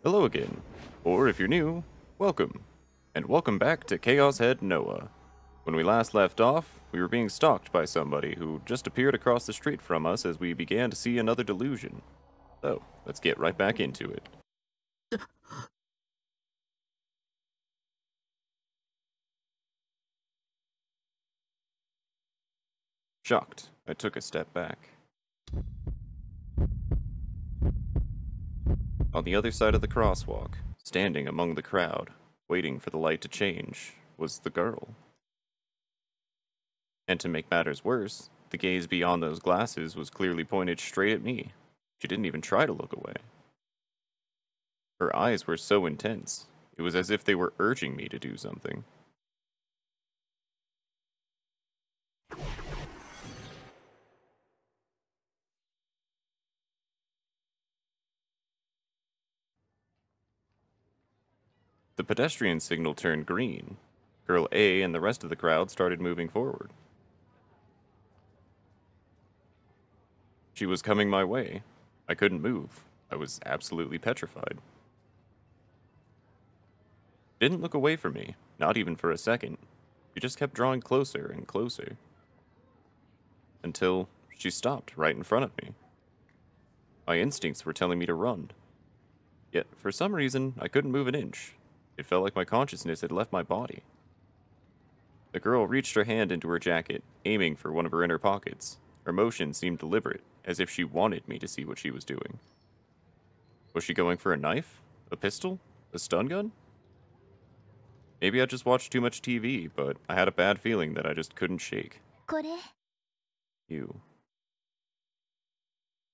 Hello again, or if you're new, welcome, and welcome back to Chaos Head Noah. When we last left off, we were being stalked by somebody who just appeared across the street from us as we began to see another delusion. So, let's get right back into it. Shocked, I took a step back. On the other side of the crosswalk, standing among the crowd, waiting for the light to change, was the girl. And to make matters worse, the gaze beyond those glasses was clearly pointed straight at me. She didn't even try to look away. Her eyes were so intense, it was as if they were urging me to do something. The pedestrian signal turned green. Girl A and the rest of the crowd started moving forward. She was coming my way. I couldn't move. I was absolutely petrified. Didn't look away from me, not even for a second. She just kept drawing closer and closer. Until she stopped right in front of me. My instincts were telling me to run. Yet, for some reason, I couldn't move an inch. It felt like my consciousness had left my body. The girl reached her hand into her jacket, aiming for one of her inner pockets. Her motion seemed deliberate, as if she wanted me to see what she was doing. Was she going for a knife? A pistol? A stun gun? Maybe I just watched too much TV, but I had a bad feeling that I just couldn't shake. これ You.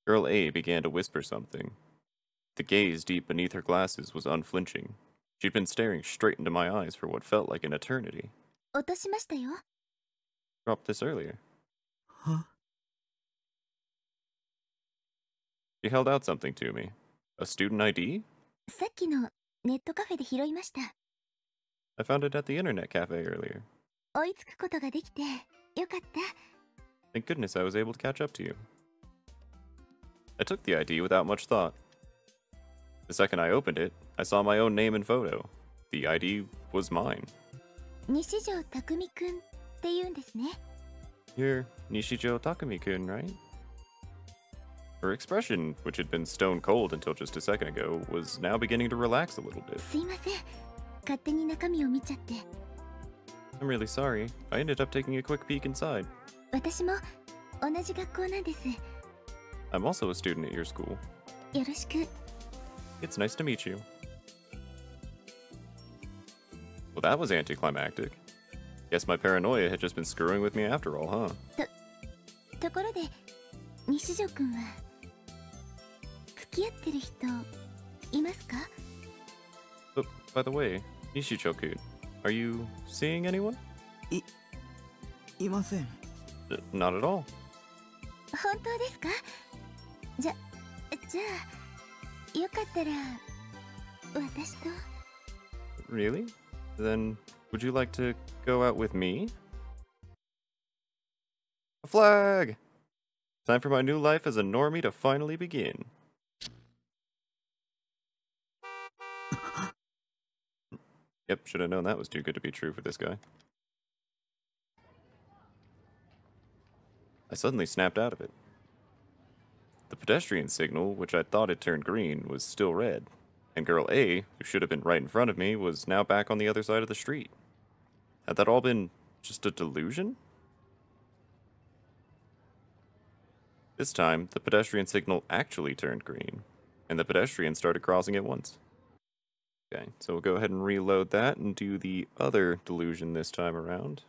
Girl A began to whisper something. The gaze deep beneath her glasses was unflinching. She'd been staring straight into my eyes for what felt like an eternity. 落としましたよ。 Dropped this earlier. She held out something to me. A student ID? さっきのネットカフェで拾いました。 I found it at the internet cafe earlier. 追いつくことができてよかった。 Thank goodness I was able to catch up to you. I took the ID without much thought. The second I opened it, I saw my own name and photo. The ID was mine. 西条匠くんって言うんですね。 You're Nishijo Takumi-kun, right? Her expression, which had been stone cold until just a second ago, was now beginning to relax a little bit. すいません。勝手に中身を見ちゃって。 I'm really sorry. I ended up taking a quick peek inside. 私も同じ学校なんです。 I'm also a student at your school. よろしく。 It's nice to meet you. Well, that was anticlimactic. Guess my paranoia had just been screwing with me after all, huh? ところで、西条くんは付き合ってる人いますか？ But, by the way, Nishicho-kun, are you seeing anyone? いません。 Not at all. 本当ですか？じゃあよかったら私と。 Really? Then, would you like to go out with me? A flag! Time for my new life as a normie to finally begin. Yep, should have known that was too good to be true for this guy. I suddenly snapped out of it. The pedestrian signal, which I thought had turned green, was still red, and girl A, who should have been right in front of me, was now back on the other side of the street. Had that all been just a delusion? This time, the pedestrian signal actually turned green, and the pedestrian started crossing at once. Okay, so we'll go ahead and reload that and do the other delusion this time around.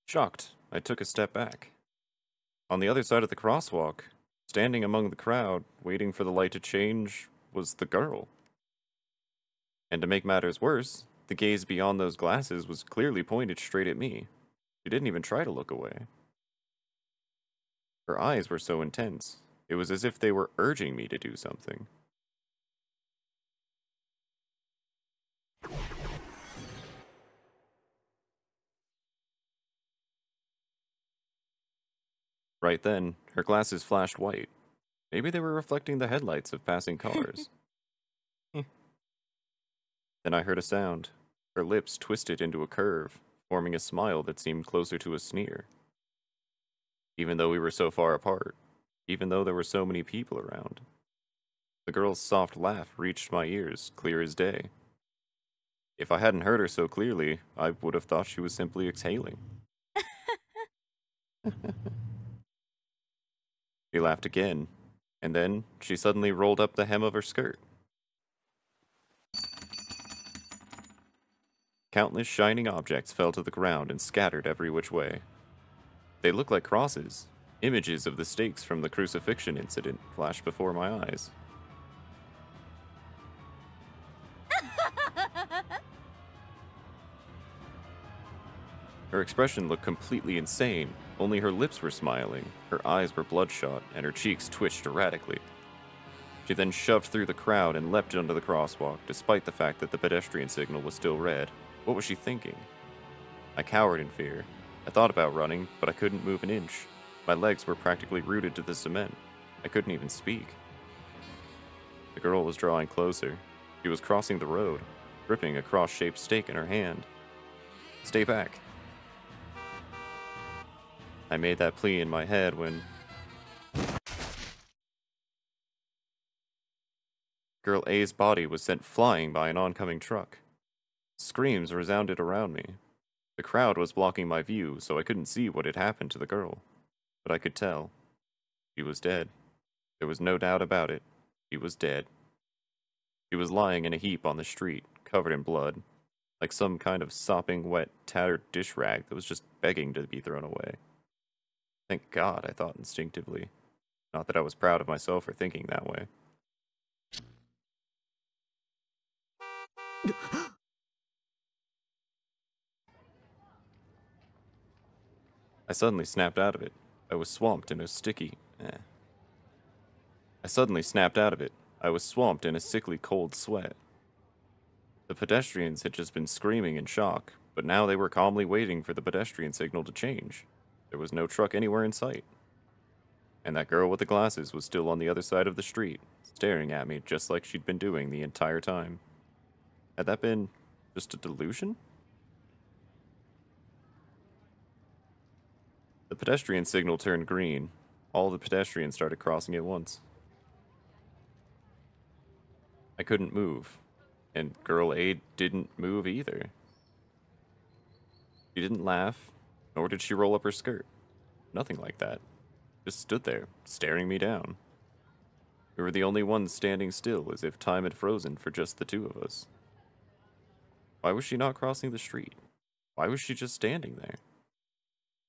Shocked, I took a step back. On the other side of the crosswalk, standing among the crowd, waiting for the light to change, was the girl. And to make matters worse, the gaze beyond those glasses was clearly pointed straight at me. She didn't even try to look away. Her eyes were so intense, it was as if they were urging me to do something. Right then, her glasses flashed white. Maybe they were reflecting the headlights of passing cars. Then I heard a sound. Her lips twisted into a curve, forming a smile that seemed closer to a sneer. Even though we were so far apart, even though there were so many people around, the girl's soft laugh reached my ears, clear as day. If I hadn't heard her so clearly, I would have thought she was simply exhaling. She laughed again, and then she suddenly rolled up the hem of her skirt. Countless shining objects fell to the ground and scattered every which way. They looked like crosses. Images of the stakes from the crucifixion incident flashed before my eyes. Her expression looked completely insane. Only her lips were smiling, her eyes were bloodshot, and her cheeks twitched erratically. She then shoved through the crowd and leapt onto the crosswalk, despite the fact that the pedestrian signal was still red. What was she thinking? I cowered in fear. I thought about running, but I couldn't move an inch. My legs were practically rooted to the cement. I couldn't even speak. The girl was drawing closer. She was crossing the road, gripping a cross-shaped stake in her hand. Stay back. I made that plea in my head when Girl A's body was sent flying by an oncoming truck. Screams resounded around me. The crowd was blocking my view, so I couldn't see what had happened to the girl. But I could tell. She was dead. There was no doubt about it. She was dead. She was lying in a heap on the street, covered in blood, like some kind of sopping, wet, tattered dish rag that was just begging to be thrown away. Thank God, I thought instinctively. Not that I was proud of myself for thinking that way. I suddenly snapped out of it. I was swamped in a sickly cold sweat. The pedestrians had just been screaming in shock, but now they were calmly waiting for the pedestrian signal to change. There was no truck anywhere in sight. And that girl with the glasses was still on the other side of the street, staring at me just like she'd been doing the entire time. Had that been just a delusion? The pedestrian signal turned green. All the pedestrians started crossing at once. I couldn't move, and Girl A didn't move either. She didn't laugh, nor did she roll up her skirt. Nothing like that. Just stood there, staring me down. We were the only ones standing still, as if time had frozen for just the two of us. Why was she not crossing the street? Why was she just standing there?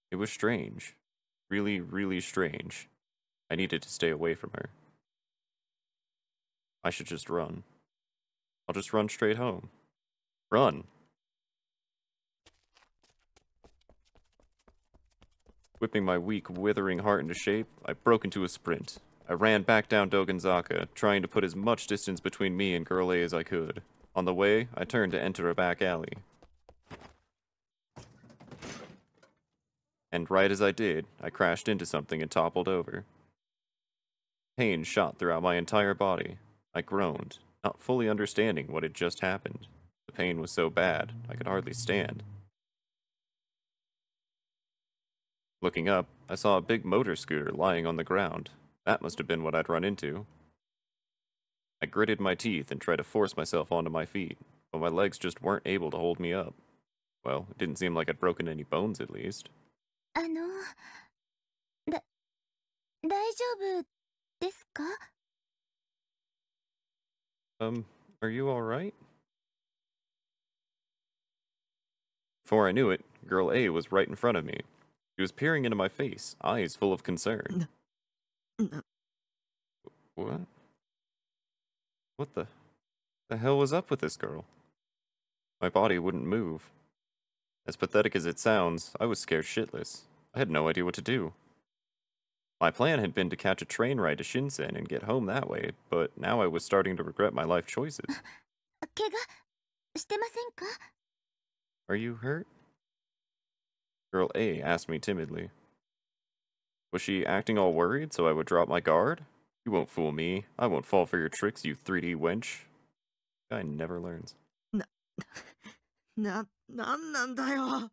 It was strange. Really, really strange. I needed to stay away from her. I should just run. I'll just run straight home. Run! Whipping my weak, withering heart into shape, I broke into a sprint. I ran back down Dogenzaka, trying to put as much distance between me and Girl A as I could. On the way, I turned to enter a back alley. And right as I did, I crashed into something and toppled over. Pain shot throughout my entire body. I groaned, not fully understanding what had just happened. The pain was so bad, I could hardly stand. Looking up, I saw a big motor scooter lying on the ground. That must have been what I'd run into. I gritted my teeth and tried to force myself onto my feet, but my legs just weren't able to hold me up. Well, it didn't seem like I'd broken any bones at least. 大丈夫ですか? Are you alright? Before I knew it, Girl A was right in front of me. She was peering into my face, eyes full of concern. What? What the hell was up with this girl? My body wouldn't move. As pathetic as it sounds, I was scared shitless. I had no idea what to do. My plan had been to catch a train ride to Shinsen and get home that way, but now I was starting to regret my life choices. 怪我してませんか? Are you hurt? Girl A asked me timidly. Was she acting all worried so I would drop my guard? You won't fool me. I won't fall for your tricks, you 3D wench. Guy never learns. なんなんだよ。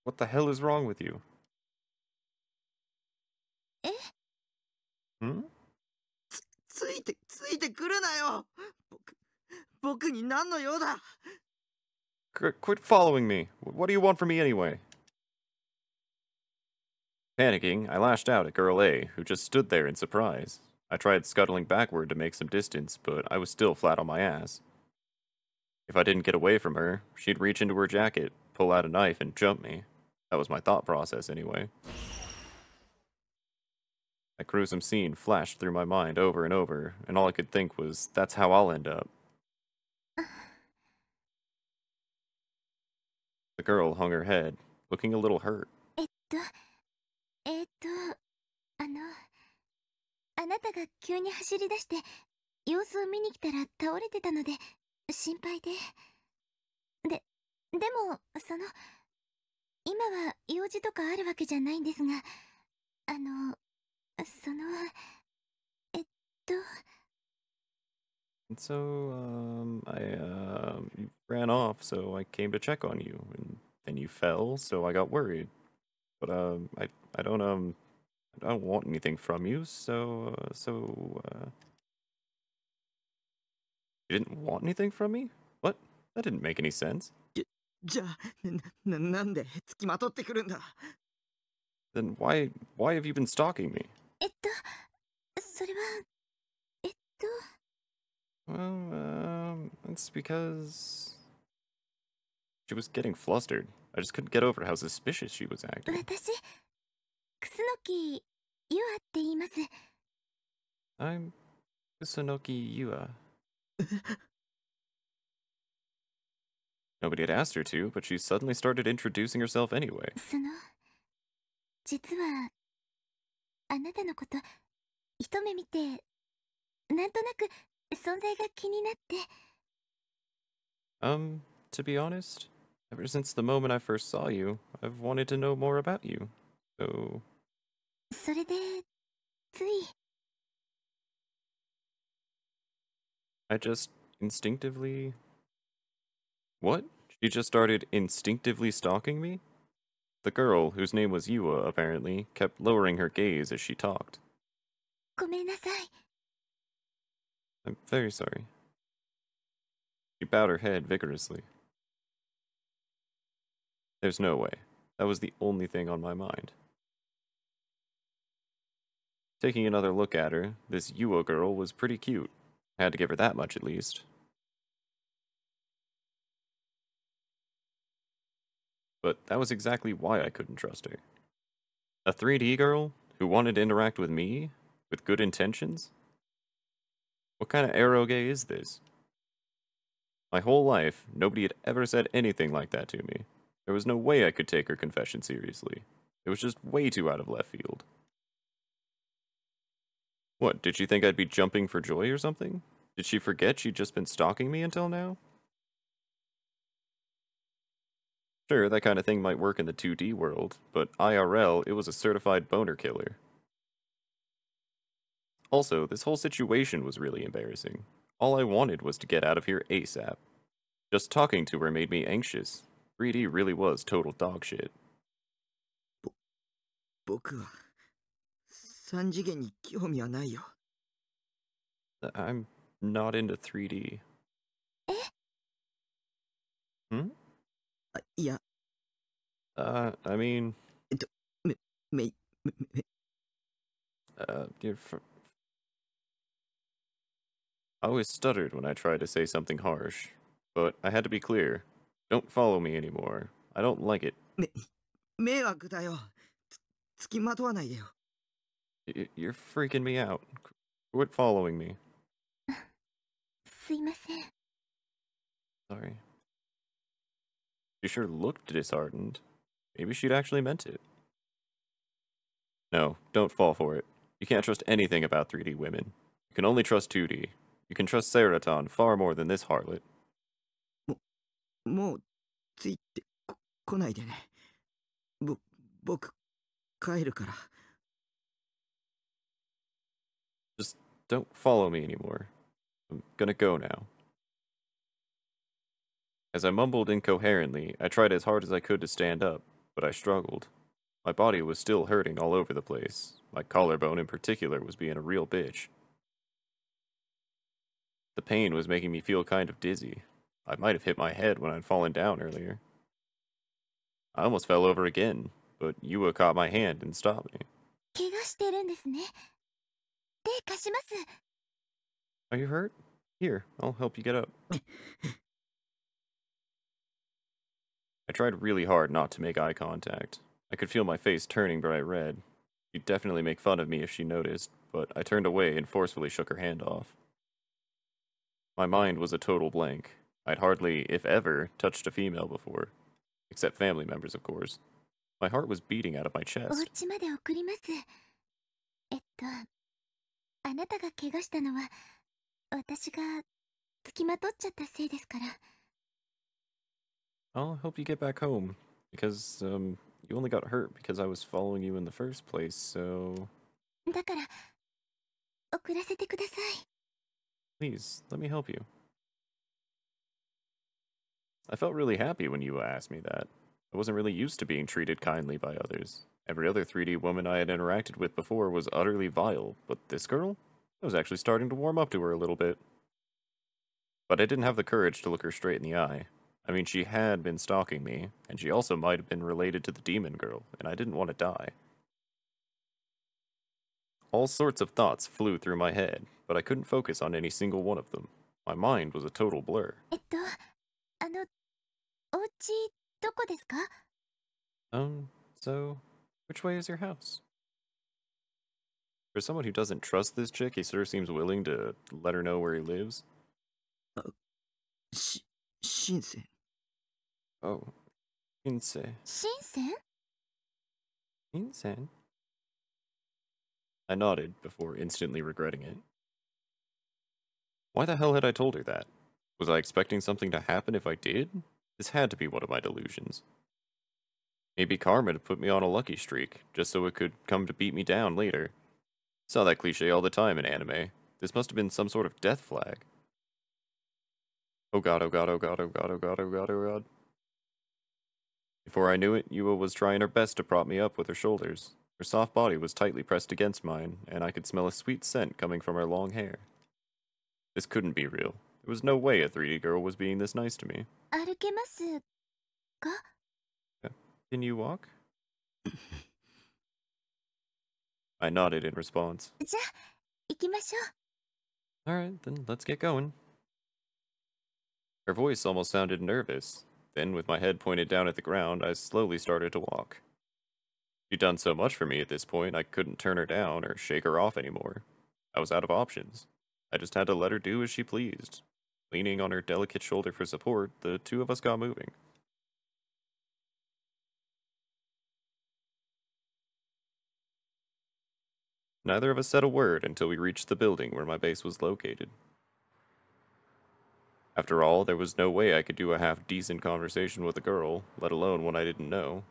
What the hell is wrong with you? え Hmm? ついてくるなよ。僕に何の用だ。 Quit following me. What do you want from me anyway? Panicking, I lashed out at Girl A, who just stood there in surprise. I tried scuttling backward to make some distance, but I was still flat on my ass. If I didn't get away from her, she'd reach into her jacket, pull out a knife, and jump me. That was my thought process anyway. That gruesome scene flashed through my mind over and over, and all I could think was, that's how I'll end up. The girl hung her head, looking a little hurt. あなたが急に走り出して様子を見に来たら倒れてたので心配で。でも今は用事とかあるわけじゃないんですが、えっと And so, you ran off, so I came to check on you, and then you fell, so I got worried. But, I don't want anything from you, you didn't want anything from me? What? That didn't make any sense. じゃあなんで付きまとってくるんだ。 Then why have you been stalking me? それはWell, it's because she was getting flustered. I just couldn't get over how suspicious she was acting. 私楠木優愛って言います。 I'm Kusunoki Yua. Nobody had asked her to, but she suddenly started introducing herself anyway. 実はあなたのこと一目見てなんとなく存在が気になって。 To be honest, ever since the moment I first saw you, I've wanted to know more about you. So... それでつい I just instinctively... What? She just started instinctively stalking me? The girl, whose name was Yua, apparently, kept lowering her gaze as she talked. ごめんなさい。 I'm very sorry. She bowed her head vigorously. There's no way. That was the only thing on my mind. Taking another look at her, this Yua girl was pretty cute. Had to give her that much at least. But that was exactly why I couldn't trust her. A 3D girl who wanted to interact with me with good intentions? What kind of eroge is this? My whole life, nobody had ever said anything like that to me. There was no way I could take her confession seriously. It was just way too out of left field. What, did she think I'd be jumping for joy or something? Did she forget she'd just been stalking me until now? Sure, that kind of thing might work in the 2D world, but IRL, it was a certified boner killer. Also, this whole situation was really embarrassing. All I wanted was to get out of here ASAP. Just talking to her made me anxious. 3D really was total dog shit. 僕は3次元に興味はないよ。 I'm not into 3D. え Hmm? いや、 I mean... め I always stuttered when I tried to say something harsh, but I had to be clear. Don't follow me anymore. I don't like it. 迷惑だよ。付きまとわないでよ。 You're freaking me out. Quit following me. すいません。 Sorry. She sure looked disheartened. Maybe she'd actually meant it. No, don't fall for it. You can't trust anything about 3D women. You can only trust 2D. You can trust Seraton far more than this harlot. もうついてこないでね。僕帰るから。 Just don't follow me anymore. I'm gonna go now. As I mumbled incoherently, I tried as hard as I could to stand up, but I struggled. My body was still hurting all over the place. My collarbone in particular was being a real bitch. The pain was making me feel kind of dizzy. I might have hit my head when I'd fallen down earlier. I almost fell over again, but Yua caught my hand and stopped me. 怪我してるんですね。手貸します。 Are you hurt? Here, I'll help you get up. I tried really hard not to make eye contact. I could feel my face turning bright red. She'd definitely make fun of me if she noticed, but I turned away and forcefully shook her hand off. My mind was a total blank. I'd hardly, if ever, touched a female before. Except family members, of course. My heart was beating out of my お chest. 家まで送ります。あなたが怪我したのは、私が付きまとっちゃったせいですから。 I'll help you get back home, because, you only got hurt because I was following you in the first place, so... だから、送らせてください。 Please, let me help you. I felt really happy when Yua asked me that. I wasn't really used to being treated kindly by others. Every other 3D woman I had interacted with before was utterly vile, but this girl? I was actually starting to warm up to her a little bit. But I didn't have the courage to look her straight in the eye. I mean, she had been stalking me, and she also might have been related to the demon girl, and I didn't want to die. All sorts of thoughts flew through my head, but I couldn't focus on any single one of them. My mind was a total blur. お家どこですか？ So, which way is your house? For someone who doesn't trust this chick, he sure seems willing to let her know where he lives. 深セン。 Oh, Insei. 深セン？ Insei? I nodded before instantly regretting it. Why the hell had I told her that? Was I expecting something to happen if I did? This had to be one of my delusions. Maybe karma had put me on a lucky streak, just so it could come to beat me down later. Saw that cliche all the time in anime. This must have been some sort of death flag. Oh god, oh god, oh god, oh god, oh god, oh god, oh god. Before I knew it, Yua was trying her best to prop me up with her shoulders. Her soft body was tightly pressed against mine, and I could smell a sweet scent coming from her long hair. This couldn't be real. There was no way a 3D girl was being this nice to me. 歩けますか？ Can you walk? I nodded in response. じゃあ、行きましょう。 Alright, then let's get going. Her voice almost sounded nervous. Then, with my head pointed down at the ground, I slowly started to walk. She'd done so much for me at this point, I couldn't turn her down or shake her off anymore. I was out of options. I just had to let her do as she pleased. Leaning on her delicate shoulder for support, the two of us got moving. Neither of us said a word until we reached the building where my base was located. After all, there was no way I could do a half-decent conversation with a girl, let alone one I didn't know.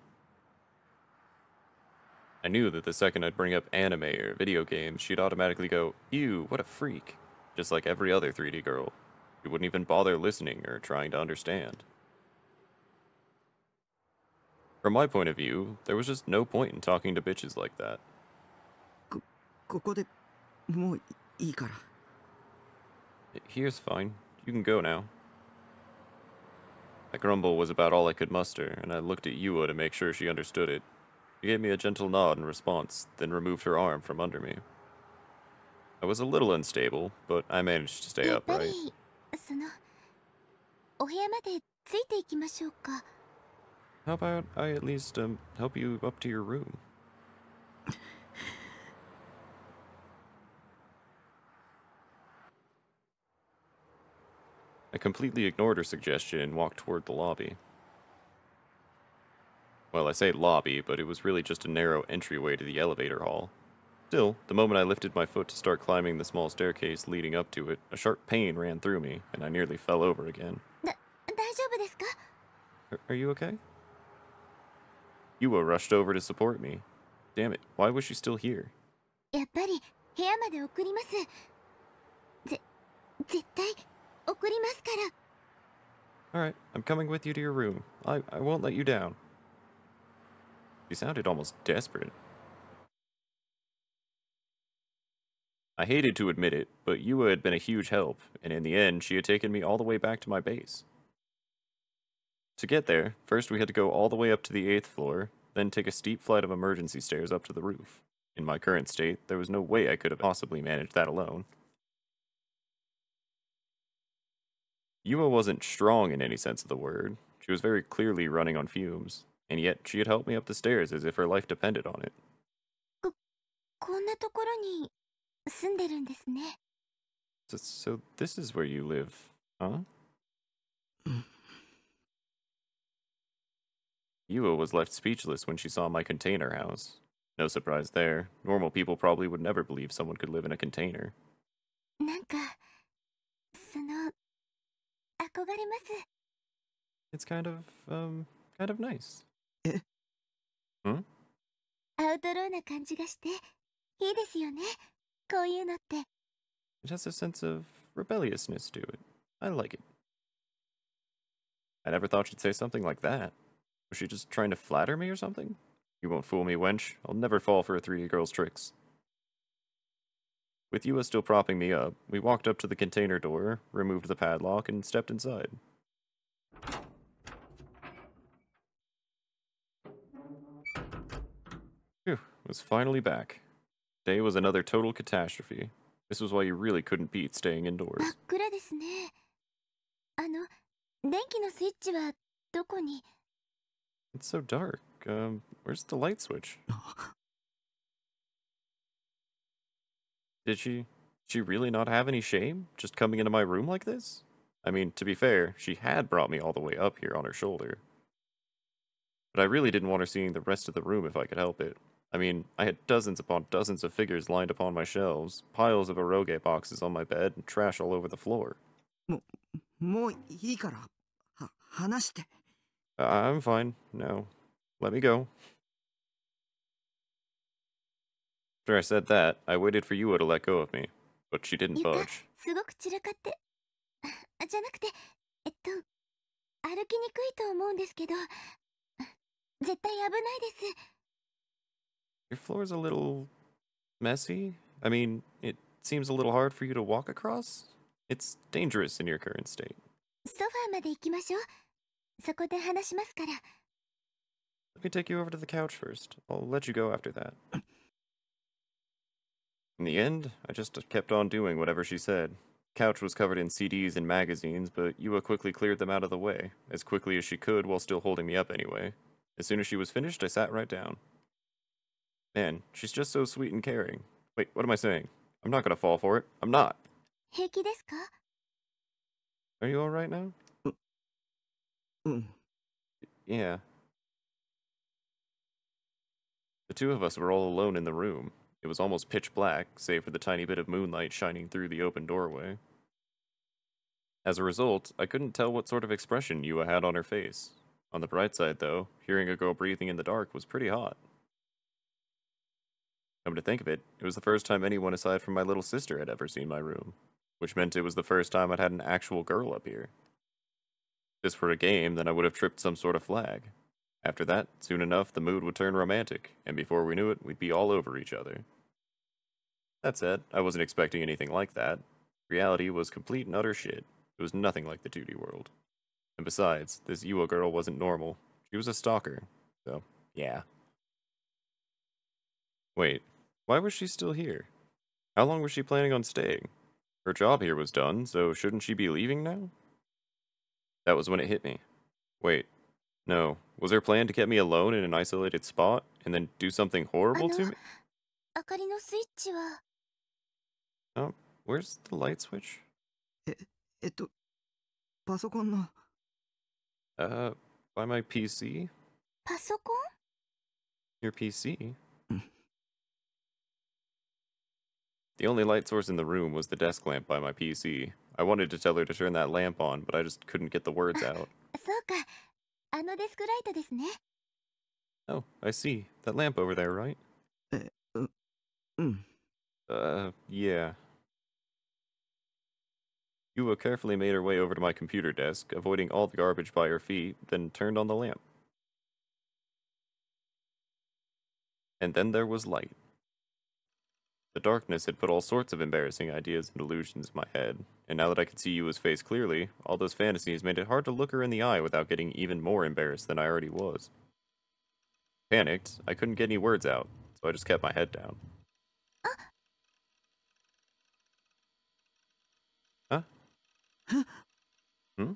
I knew that the second I'd bring up anime or video games, she'd automatically go, "Ew, what a freak," just like every other 3D girl. She wouldn't even bother listening or trying to understand. From my point of view, there was just no point in talking to bitches like that. ここでもういいから。 Here's fine. You can go now. That grumble was about all I could muster, and I looked at Yua to make sure she understood it. She gave me a gentle nod in response, then removed her arm from under me. I was a little unstable, but I managed to stay やっぱ upright. り、お部屋までついていきましょうか。 How about I at least, help you up to your room? I completely ignored her suggestion and walked toward the lobby. Well, I say lobby, but it was really just a narrow entryway to the elevator hall. Still, the moment I lifted my foot to start climbing the small staircase leading up to it, a sharp pain ran through me, and I nearly fell over again. 大丈夫ですか？ Are you okay? Yua rushed over to support me. Damn it, why was she still here? やっぱり部屋まで送ります。絶対送りますから。 Alright, I'm coming with you to your room. I won't let you down. She sounded almost desperate. I hated to admit it, but Yua had been a huge help, and in the end, she had taken me all the way back to my base. To get there, first we had to go all the way up to the 8th floor, then take a steep flight of emergency stairs up to the roof. In my current state, there was no way I could have possibly managed that alone. Yua wasn't strong in any sense of the word. She was very clearly running on fumes, and yet she had helped me up the stairs as if her life depended on it. こんなところに住んでるんですね。 So this is where you live, huh? Yua was left speechless when she saw my container house. No surprise there. Normal people probably would never believe someone could live in a container. なんか憧れます。 It's kind of nice. え Hmm? アウトローな感じがしていいですよね。こういうのって。 It has a sense of rebelliousness to it. I like it. I never thought she'd say something like that. Was she just trying to flatter me or something? You won't fool me, wench. I'll never fall for a 3D girl's tricks. With Yua still propping me up, we walked up to the container door, removed the padlock, and stepped inside. Phew, was finally back. Today was another total catastrophe. This was why you really couldn't beat staying indoors. 真っ暗ですね。電気のスイッチはどこに？ It's so dark. Where's the light switch? Did she really not have any shame? Just coming into my room like this? I mean, to be fair, she had brought me all the way up here on her shoulder. But I really didn't want her seeing the rest of the room if I could help it. I mean, I had dozens upon dozens of figures lined upon my shelves, piles of eroge boxes on my bed, and trash all over the floor. もういいから話して。 I'm fine. No. Let me go. After I said that, I waited for Yua to let go of me, but she didn't 床 budge. すごく散らかってじゃなくて歩きにくいと思うんですけど絶対危ないです。 Your floor's a little messy. I mean, it seems a little hard for you to walk across. It's dangerous in your current state. ソファーまで行きましょう。そこで話しますから。 Let me take you over to the couch first. I'll let you go after that. In the end, I just kept on doing whatever she said. Couch was covered in CDs and magazines, but Yua quickly cleared them out of the way, as quickly as she could while still holding me up anyway. As soon as she was finished, I sat right down. Man, she's just so sweet and caring. Wait, what am I saying? I'm not gonna fall for it. I'm not. 平気ですか？ Are you alright now? うん。 Yeah. The two of us were all alone in the room. It was almost pitch black, save for the tiny bit of moonlight shining through the open doorway. As a result, I couldn't tell what sort of expression Yua had on her face. On the bright side, though, hearing a girl breathing in the dark was pretty hot. Come to think of it, it was the first time anyone aside from my little sister had ever seen my room, which meant it was the first time I'd had an actual girl up here. If this were a game, then I would have tripped some sort of flag. After that, soon enough, the mood would turn romantic, and before we knew it, we'd be all over each other. That said, I wasn't expecting anything like that. Reality was complete and utter shit. It was nothing like the 2D world. And besides, this Yua girl wasn't normal. She was a stalker. So, yeah. Wait, why was she still here? How long was she planning on staying? Her job here was done, so shouldn't she be leaving now? That was when it hit me. Wait, no. Was her plan to get me alone in an isolated spot, and then do something horrible to me? 明かりのスイッチは Oh, where's the light switch? パソコンの By my PC? パソコン？ Your PC? The only light source in the room was the desk lamp by my PC. I wanted to tell her to turn that lamp on, but I just couldn't get the words out. そうか。デスクライトですね。 Oh, I see. That lamp over there, right? え、うん。Yeah. Yua carefully made her way over to my computer desk, avoiding all the garbage by her feet, then turned on the lamp. And then there was light. The darkness had put all sorts of embarrassing ideas and delusions in my head, and now that I could see Yua's face clearly, all those fantasies made it hard to look her in the eye without getting even more embarrassed than I already was. Panicked, I couldn't get any words out, so I just kept my head down. Huh? Hmm?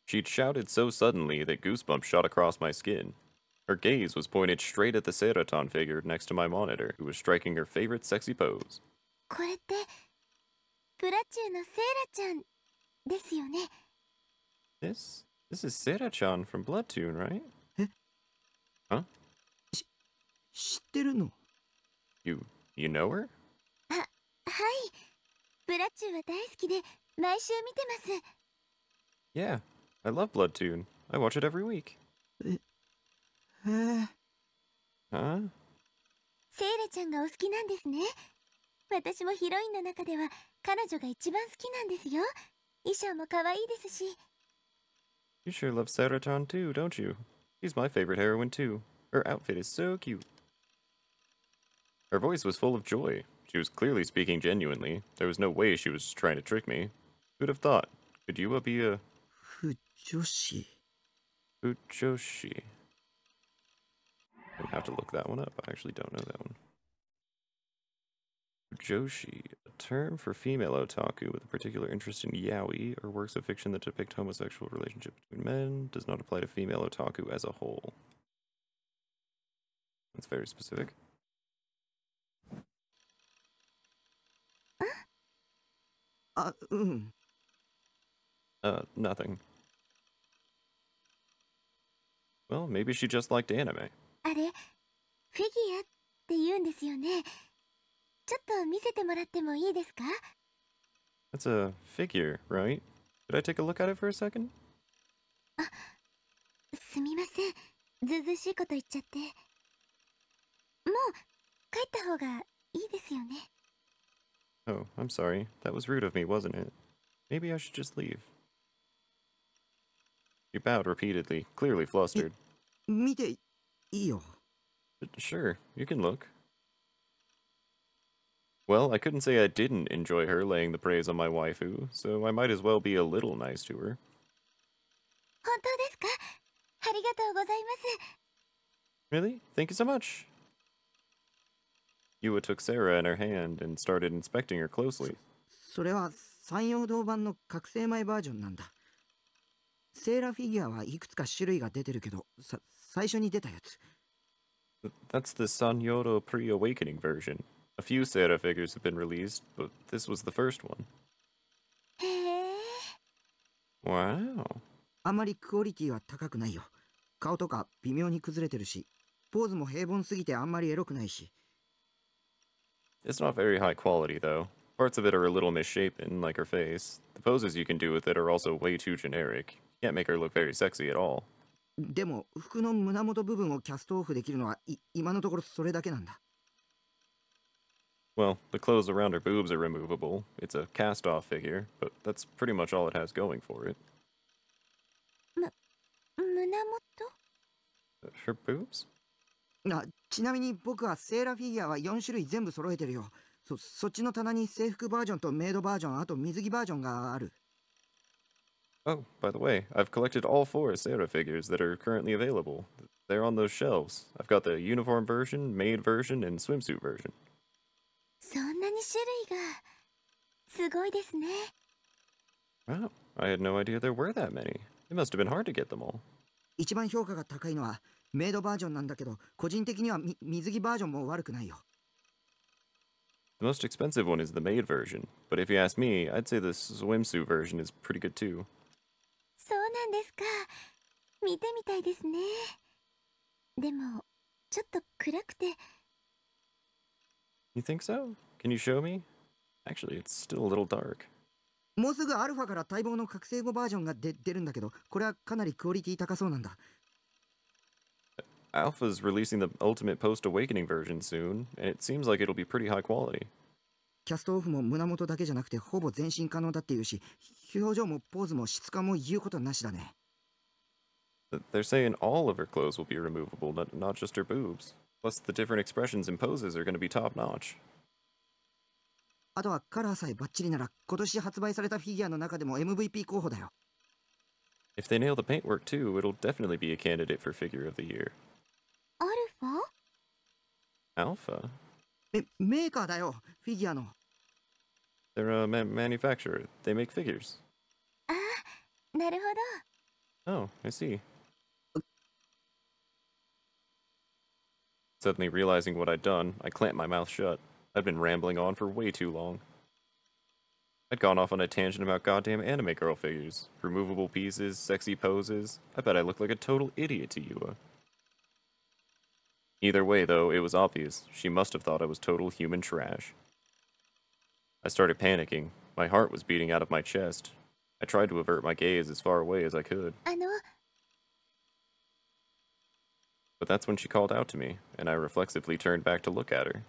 She'd shouted so suddenly that goosebumps shot across my skin. Her gaze was pointed straight at the Seraton figure next to my monitor, who was striking her favorite sexy pose. これってプラチューのセイラちゃんですよね。 This is Sera-chan from Bloodtoon, right? え Huh? 知ってるの？ You know her? はい。プラチューは大好きで毎週見てます。 Yeah, I love Bloodtoon. I watch it every week. へえ。Huh? セイラちゃんがお好きなんですね。私もヒロインの中では彼女が一番好きなんですよ。衣装も可愛いですし。 You sure love Sera-chan too, don't you? She's my favorite heroine too. Her outfit is so cute. Her voice was full of joy. She was clearly speaking genuinely. There was no way she was trying to trick me. Who'd have thought? Could Yua be a... 不女子。 Fujoshi? I'm gonna have to look that one up. I actually don't know that one. Fujoshi, a term for female otaku with a particular interest in yaoi or works of fiction that depict homosexual relationships between men, does not apply to female otaku as a whole. That's very specific. あ、うん。Nothing. Well, maybe she just liked anime. あれ、フィギュアって言うんですよね。ちょっと見せてもらってもいいですか？ That's a figure, right? Could I take a look at it for a second? すみません。ずうずうしいこと言っちゃって。もう帰った方がいいですよね。 Oh, I'm sorry. That was rude of me, wasn't it? Maybe I should just leave. She bowed repeatedly, clearly flustered. 見ていいよ。 Sure, you can look. Well, I couldn't say I didn't enjoy her laying the praise on my waifu, so I might as well be a little nice to her. 本当ですか？ありがとうございます。 Really? Thank you so much. Yua took Sarah in her hand and started inspecting her closely. それは山陽堂版の覚醒前バージョンなんだ。セーラフィギュアはいくつか種類が出てるけど、最初に出たやつ。That's the Sanyodo pre-awakening version. A few Sarah figures have been released, but this was the first one. へえ。 Wow. あまりクオリティは高くないよ。顔とか微妙に崩れてるし、ポーズも平凡すぎてあんまりエロくないし。It's not very high quality, though. Parts of it are a little misshapen, like her face. The poses you can do with it are also way too generic. You can't make her look very sexy at all. でも服の胸元部分をキャストオフできるのは今のところそれだけなんだ。Well, the clothes around her boobs are removable. It's a cast-off figure, but that's pretty much all it has going for it. 胸元？ Her boobs? ちなみに僕はセーラフィギュアは4種類全部揃えてるよ。そっちの棚に制服バージョンとメイドバージョン、あと水着バージョンがある。Oh, by the way, I've collected all 4 Sarah figures that are currently available. They're on those shelves. I've got the uniform version, maid version, and swimsuit version. そんなに種類が。すごいですね。 Wow, I had no idea there were that many. It must have been hard to get them all. 一番評価が高いのはメイドバージョンなんだけど、個人的には水着バージョンも悪くないよ。The most expensive one is the maid version, but if you ask me, I'd say the swimsuit version is pretty good too. そうなんですか。見てみたいですね。でも、ちょっと暗くて。 You think so? Can you show me? Actually, it's still a little dark. もうすぐアルファから待望の覚醒後バージョンが出るんだけど、これはかなりクオリティ高そうなんだ。Alpha's releasing the ultimate post-awakening version soon, and it seems like it'll be pretty high quality. キャストオフも胸元だけじゃなくてほぼ全身可能だっていうし、表情もポーズも質感も言うことなしだね。They're saying all of her clothes will be removable, not just her boobs. Plus, the different expressions and poses are going to be top-notch. あとはカラーさえバッチリなら今年発売されたフィギュアの中でも MVP 候補だよ。If they nail the paintwork too, it'll definitely be a candidate for Figure of the Year. アルファ Alpha? メーカーだよ、フィギュアの。They're a manufacturer. They make figures. ああ、なるほど。 Oh, I see. Suddenly realizing what I'd done, I clamped my mouth shut. I'd been rambling on for way too long. I'd gone off on a tangent about goddamn anime girl figures. Removable pieces, sexy poses. I bet I looked like a total idiot to Yua. Either way, though, it was obvious. She must have thought I was total human trash. I started panicking. My heart was beating out of my chest. I tried to avert my gaze as far away as I could. But that's when she called out to me, and I reflexively turned back to look at her.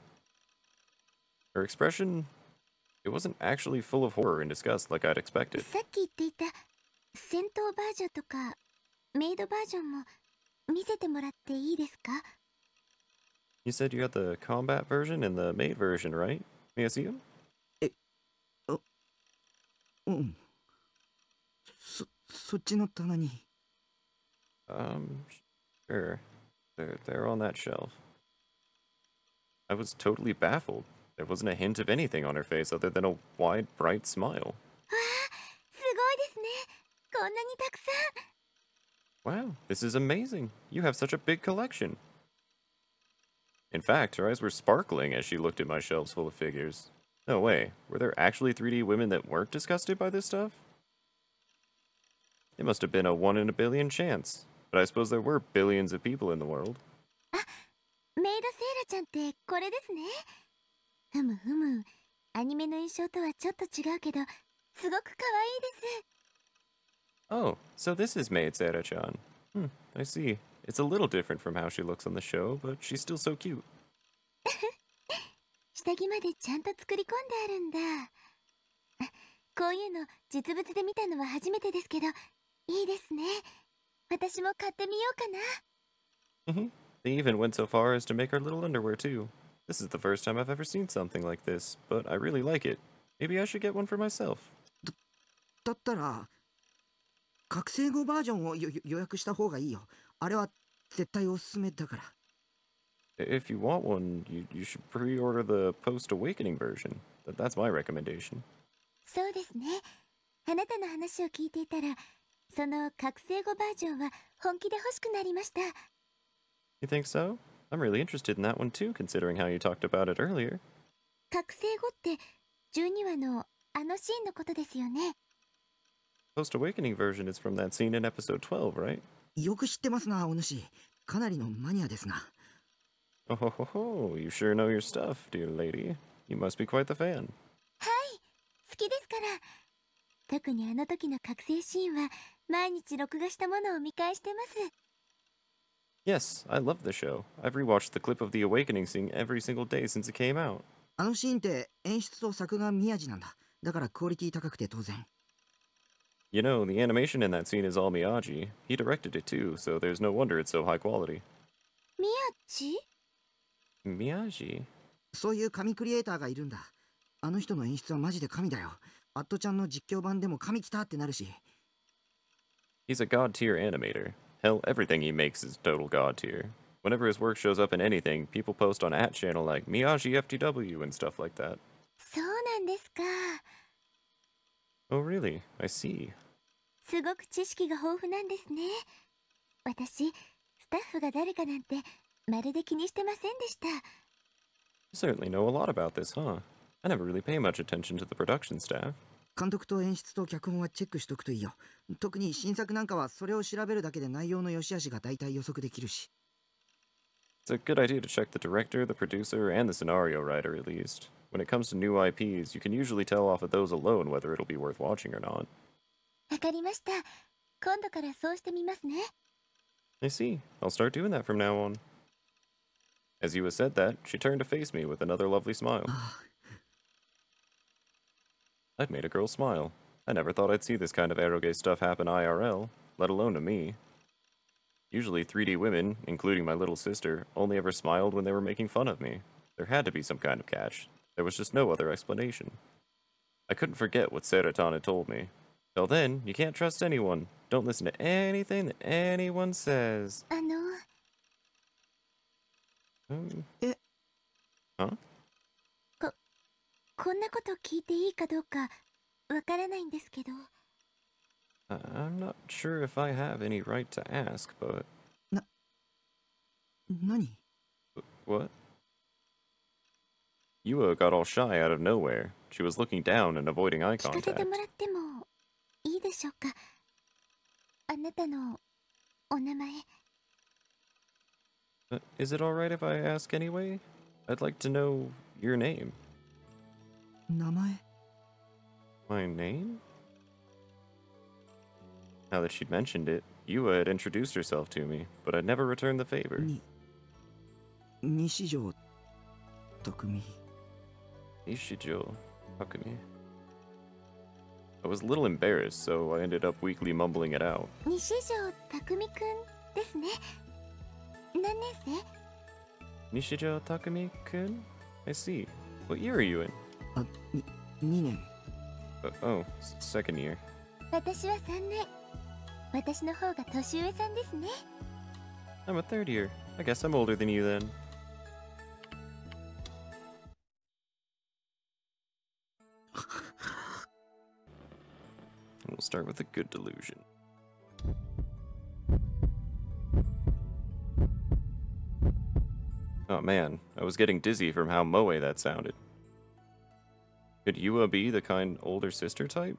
Her expression, it wasn't actually full of horror and disgust like I'd expected. さっき言っていた戦闘バージョンとかメイドバージョンも見せてもらっていいですか？ You said you had the combat version and the maid version, right? May I see them? うん。そっちの棚に。Sure. They're on that shelf. I was totally baffled. There wasn't a hint of anything on her face other than a wide, bright smile. わあ、すごいですね。こんなにたくさん。 Wow, this is amazing. You have such a big collection. In fact, her eyes were sparkling as she looked at my shelves full of figures. No way, were there actually 3D women that weren't disgusted by this stuff? It must have been a 1 in a billion chance, but I suppose there were billions of people in the world. あ、メイドセイラちゃんってこれですね。ふむふむ、アニメの印象とはちょっと違うけど、すごく可愛いです。 Oh, so this is Maid Sarah-chan. I see. It's a little different from how she looks on the show, but she's still so cute. 下着までちゃんと作り込んであるんだ。こういうの実物で見たのは初めてですけど、いいですね。私も買ってみようかな。They even went so far as to make our little underwear too. This is the first time I've ever seen something like this, but I really like it. Maybe I should get one for myself. だったら覚醒後バージョンを予約した方がいいよ。あれは絶対おすすめだから。If you want one, you should pre-order the post-awakening version. That's my recommendation. そうですね。あなたの話を聞いていたら、その覚醒後バージョンは本気で欲しくなりました。 You think so? I'm really interested in that one too, considering how you talked about it earlier. 覚醒後って12話のあのシーンのことですよね。 Post-awakening version is from that scene in episode 12, right? よく知ってますな、お主。かなりのマニアですな。Oh ho ho ho, you sure know your stuff, dear lady. You must be quite the fan. はい、好きですから。特にあの時の覚醒シーンは毎日録画したものを見返してます。 Yes, I love the show. I've rewatched the clip of the awakening scene every single day since it came out. あのシーンって演出と作画宮地なんだ。だからクオリティ高くて当然。You know, the animation in that scene is all Miyagi. He directed it too, so there's no wonder it's so high quality. 宮地？ Miyagi? そういう神クリエイターがいるんだ。あの人の演出はマジで神だよ。アットちゃんの実況版でも神来たってなるし。He's a god tier animator. Hell, everything he makes is total god tier. Whenever his work shows up in anything, people post on @channel like Miyagi FTW and stuff like that. そうなんですか。 Oh really? I see. すごく知識が豊富なんですね。私、スタッフが誰かなんてまるで気にしてませんでした。 You certainly know a lot about this, huh? I never really pay much attention to the production staff. 監督と演出と脚本はチェックしとくといいよ。特に新作なんかはそれを調べるだけで内容の良し悪しが大体予測できるし。It's a good idea to check the director, the producer, and the scenario writer at least. When it comes to new IPs, you can usually tell off of those alone whether it'll be worth watching or not. わかりました。今度からそうしてみますね。I see. I'll start doing that from now on. As Yua said that, she turned to face me with another lovely smile. I'd made a girl smile. I never thought I'd see this kind of eroge stuff happen IRL, let alone to me. Usually 3D women, including my little sister, only ever smiled when they were making fun of me. There had to be some kind of catch. There was just no other explanation. I couldn't forget what Serotan had told me. Till then, you can't trust anyone. Don't listen to anything that anyone says. Huh? こんなこと聞いていいかどうかわからないんですけど。I'm not sure if I have any right to ask, but... Nani? What? Yua got all shy out of nowhere. She was looking down and avoiding eye 聞か contact. せてもらってもいいでしょうか。あなたのお名前。Is it alright if I ask anyway? I'd like to know your name. 名前 My name? Now that she'd mentioned it, Yua had introduced herself to me, but I'd never returned the favor. 西条匠 Ishijo Takumi. I was a little embarrassed, so I ended up weakly mumbling it out. 西条匠くんですね。何年生？ Nishijo Takumi-kun? I see. What year are you in? あ、2年 Oh, second year. 私は3年。私の方が年上さんですね。I'm a third year. I guess I'm older than you then. We'll start with a good delusion. Oh man, I was getting dizzy from how moe that sounded. Could Yua be the kind older sister type?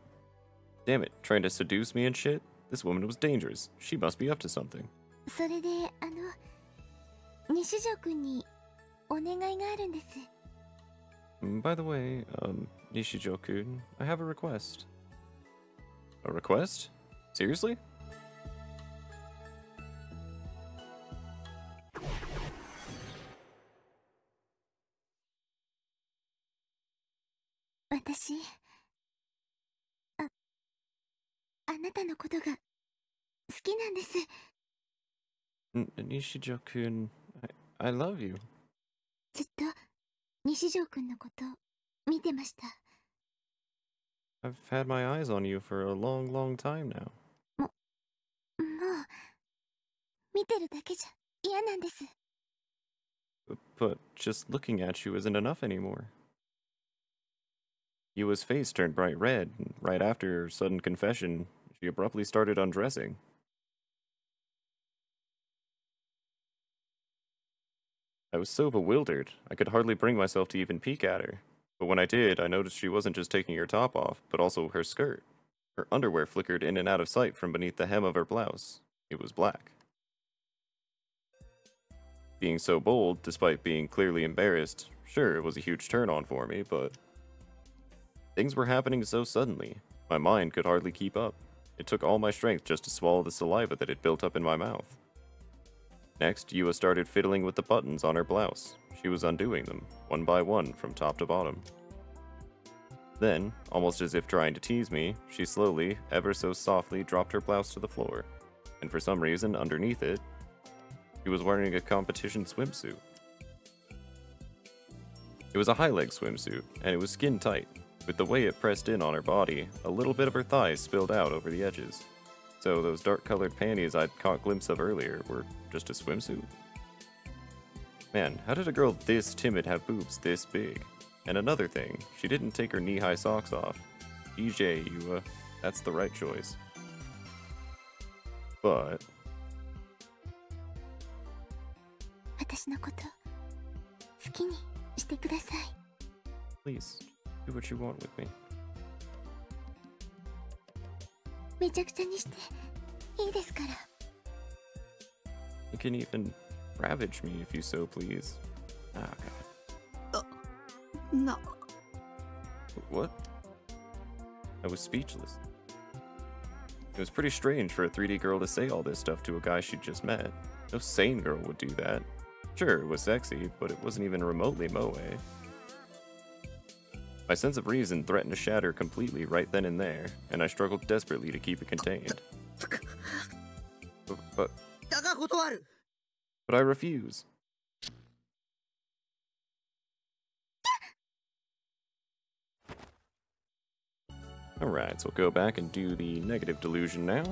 Damn it, trying to seduce me and shit? This woman was dangerous. She must be up to something. それで西条くんにお願いがあるんです。By the way, Nishijo-kun, I have a request. A request? Seriously? 私、あなたのことが好きなんです。Nishijo-kun, I love you. ずっと西条くんのこと見てました。I've had my eyes on you for a long, long time now. もう見てるだけじゃ嫌なんです。But just looking at you isn't enough anymore. Yua's face turned bright red, and right after her sudden confession, she abruptly started undressing. I was so bewildered, I could hardly bring myself to even peek at her. But when I did, I noticed she wasn't just taking her top off, but also her skirt. Her underwear flickered in and out of sight from beneath the hem of her blouse. It was black. Being so bold, despite being clearly embarrassed, sure, it was a huge turn-on for me, but... things were happening so suddenly, my mind could hardly keep up. It took all my strength just to swallow the saliva that had built up in my mouth. Next, Yua started fiddling with the buttons on her blouse. She was undoing them, one by one, from top to bottom. Then, almost as if trying to tease me, she slowly, ever so softly dropped her blouse to the floor, and for some reason, underneath it, she was wearing a competition swimsuit. It was a high-leg swimsuit, and it was skin-tight. With the way it pressed in on her body, a little bit of her thighs spilled out over the edges. So those dark-colored panties I'd caught a glimpse of earlier were just a swimsuit? Man, how did a girl this timid have boobs this big? And another thing, she didn't take her knee-high socks off. EJ, Yua, that's the right choice. But... 私のこと好きにしてください。 please, do what you want with me. めちゃくちゃにしていいですから。 You can even ravage me if you so please. Ah, God. No. What? I was speechless. It was pretty strange for a 3D girl to say all this stuff to a guy she'd just met. No sane girl would do that. Sure, it was sexy, but it wasn't even remotely moe. My sense of reason threatened to shatter completely right then and there, and I struggled desperately to keep it contained. But I refuse. Alright, so we'll go back and do the negative delusion now.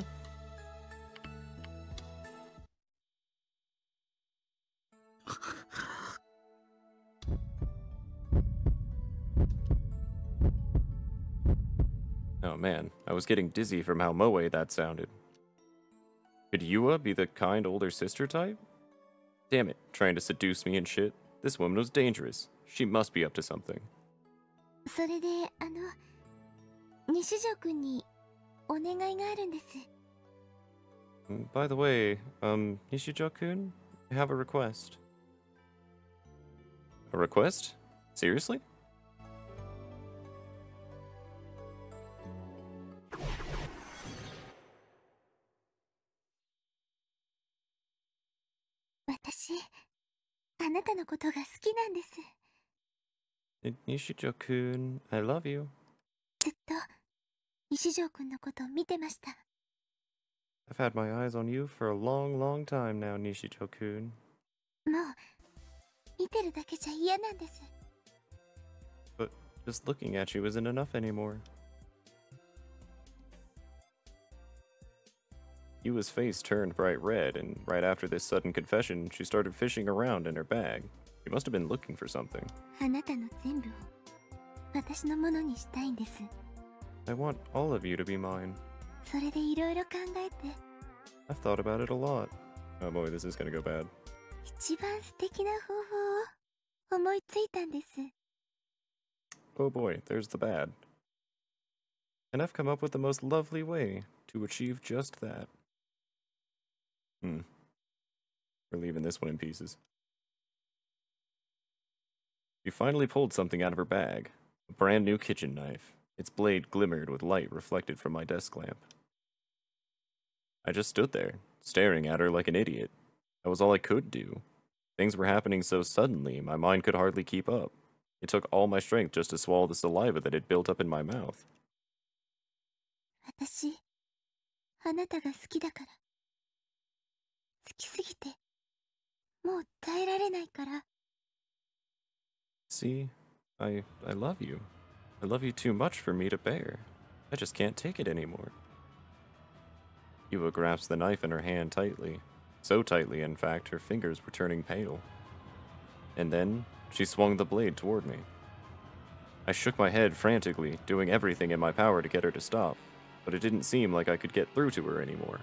Oh man, I was getting dizzy from how moe that sounded. Could Yua be the kind older sister type? Damn it, trying to seduce me and shit. This woman was dangerous. She must be up to something. それで西条くんにお願いがあるんです。 By the way, Nishijo-kun, I have a request. A request? Seriously? Watashi, あなたのことが好きなんです。 Nishijo-kun, I love you. ずっと西条くんのことを見てました。 I've had my eyes on you for a long, long time now, Nishijo-kun. もう見てるだけじゃ嫌なんです。 But just looking at you isn't enough anymore. Yua's face turned bright red, and right after this sudden confession, she started fishing around in her bag. She must have been looking for something. あなたの全部を私のものにしたいんです。 I want all of you to be mine. それでいろいろ考えて I've thought about it a lot. Oh boy, this is gonna go bad. 一番素敵な方法を思いついたんです。 Oh boy, there's the bad. And I've come up with the most lovely way to achieve just that. We're leaving this one in pieces. She finally pulled something out of her bag. A brand new kitchen knife. Its blade glimmered with light reflected from my desk lamp. I just stood there, staring at her like an idiot. That was all I could do. Things were happening so suddenly, my mind could hardly keep up. It took all my strength just to swallow the saliva that had built up in my mouth. 私、あなたが好きだから。好きすぎて、もう耐えられないから。 See, I love you. I love you too much for me to bear. I just can't take it anymore. Yua grasped the knife in her hand tightly. So tightly, in fact, her fingers were turning pale. And then, she swung the blade toward me. I shook my head frantically, doing everything in my power to get her to stop, but it didn't seem like I could get through to her anymore.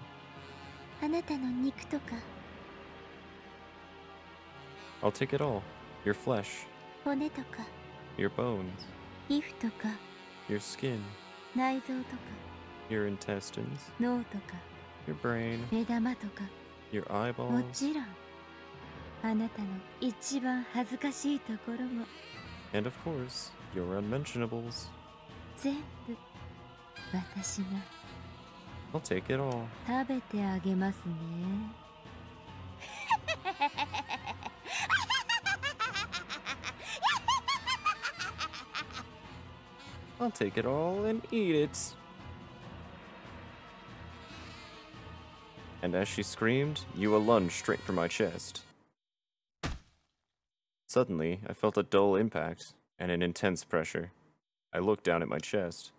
あなたの肉とか I'll take it all. Your flesh, 骨とか your bones, 皮膚とか your skin, 内臓とか your intestines, 脳とか your brain, 目玉とか your も eyeballs, ちろんあなたの一番恥ずかしいところも and of course, your unmentionables. 全部私が I'll take it all. 食べてあげますね。 I'll take it all and eat it. And as she screamed, Yua lunged straight for my chest. Suddenly, I felt a dull impact and an intense pressure. I looked down at my chest.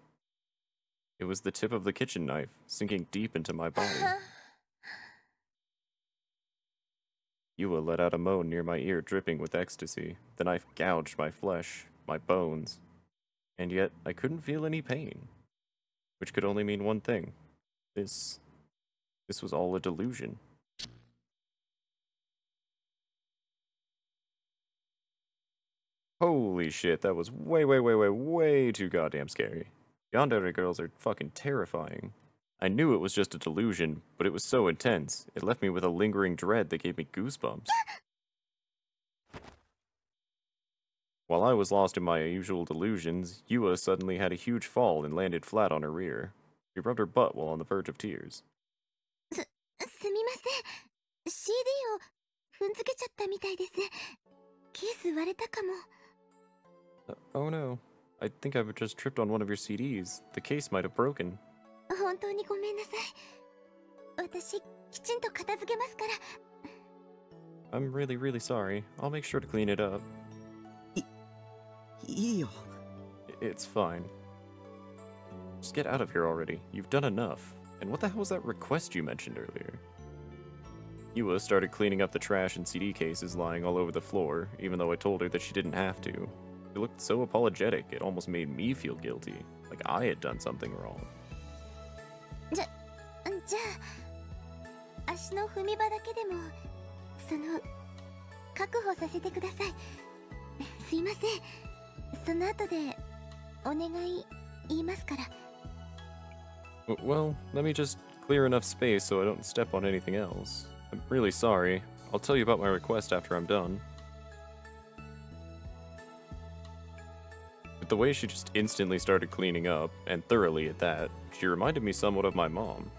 It was the tip of the kitchen knife, sinking deep into my body. Yua let out a moan near my ear, dripping with ecstasy. The knife gouged my flesh, my bones. And yet, I couldn't feel any pain. Which could only mean one thing. This was all a delusion. Holy shit, that was way too goddamn scary. Yandere girls are fucking terrifying. I knew it was just a delusion, but it was so intense, it left me with a lingering dread that gave me goosebumps. While I was lost in my usual delusions, Yua suddenly had a huge fall and landed flat on her rear. She rubbed her butt while on the verge of tears. すみません。CD を踏んづけちゃったみたいです。ケース割れたかも。Oh no. I think I've just tripped on one of your CDs. The case might have broken. 本当にごめんなさい。私、きちんと片付けますから。I'm really, really sorry. I'll make sure to clean it up. いいよ。It's fine. Just get out of here already. You've done enough. And what the hell was that request you mentioned earlier? Yua started cleaning up the trash and CD cases lying all over the floor, even though I told her that she didn't have to. She looked so apologetic, it almost made me feel guilty, like I had done something wrong. じゃあ、足の踏み場だけでも、確保させてください。すいません。その後で、お願い言いますから。Well, let me just clear enough space so I don't step on anything else. I'm really sorry. I'll tell you about my request after I'm done. With the way she just instantly started cleaning up, and thoroughly at that, she reminded me somewhat of my mom.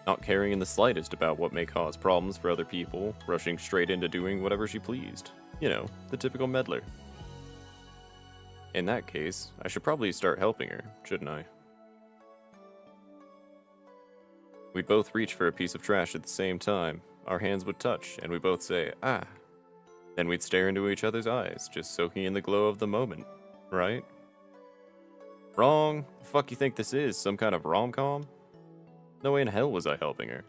Not caring in the slightest about what may cause problems for other people, rushing straight into doing whatever she pleased. You know, the typical meddler. In that case, I should probably start helping her, shouldn't I? We'd both reach for a piece of trash at the same time. Our hands would touch, and we'd both say, ah. Then we'd stare into each other's eyes, just soaking in the glow of the moment. Right? Wrong. The fuck you think this is? Some kind of rom-com? No way in hell was I helping her.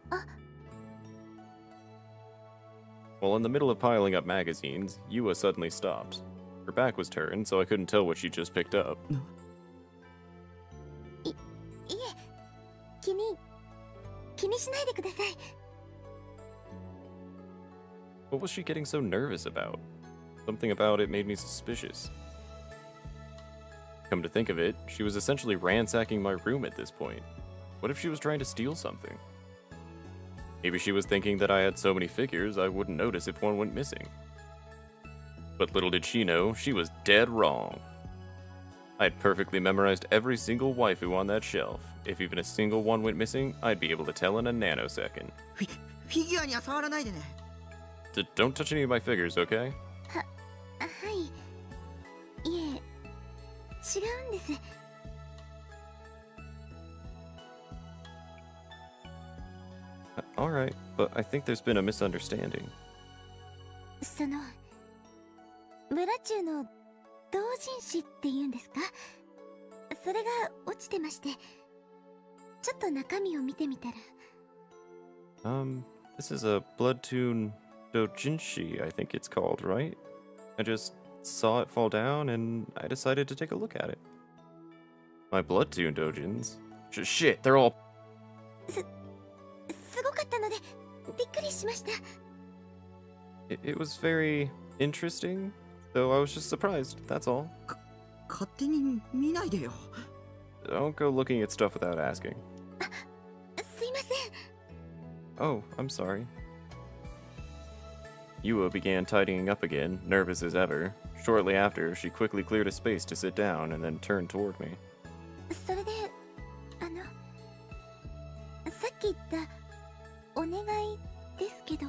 Well, in the middle of piling up magazines, Yua suddenly stopped. Her back was turned, so I couldn't tell what she just picked up. いえ、気にしないでください。What was she getting so nervous about? Something about it made me suspicious. Come to think of it, she was essentially ransacking my room at this point. What if she was trying to steal something? Maybe she was thinking that I had so many figures I wouldn't notice if one went missing. But little did she know, she was dead wrong. I had perfectly memorized every single waifu on that shelf. If even a single one went missing, I'd be able to tell in a nanosecond. フィギュアには触らないでね。Don't touch any of my figures, okay? はい。いえ、違うんです。Alright, but I think there's been a misunderstanding. 村中の同人誌っていうんですか？それが落ちてまして、ちょっと中身を見てみたら。This is a Bloodtoon Dojinshi, I think it's called, right? I just saw it fall down and I decided to take a look at it. My Bloodtoon Dojins? Shit, they're all... すごかったので、びっくりしました。It was very interesting, so I was just surprised, that's all. 勝手に見ないでよ。Don't go looking at stuff without asking. すいません。Oh, I'm sorry. Yua began tidying up again, nervous as ever. Shortly after, she quickly cleared a space to sit down and then turned toward me. それで、さっき言ったお願いですけど。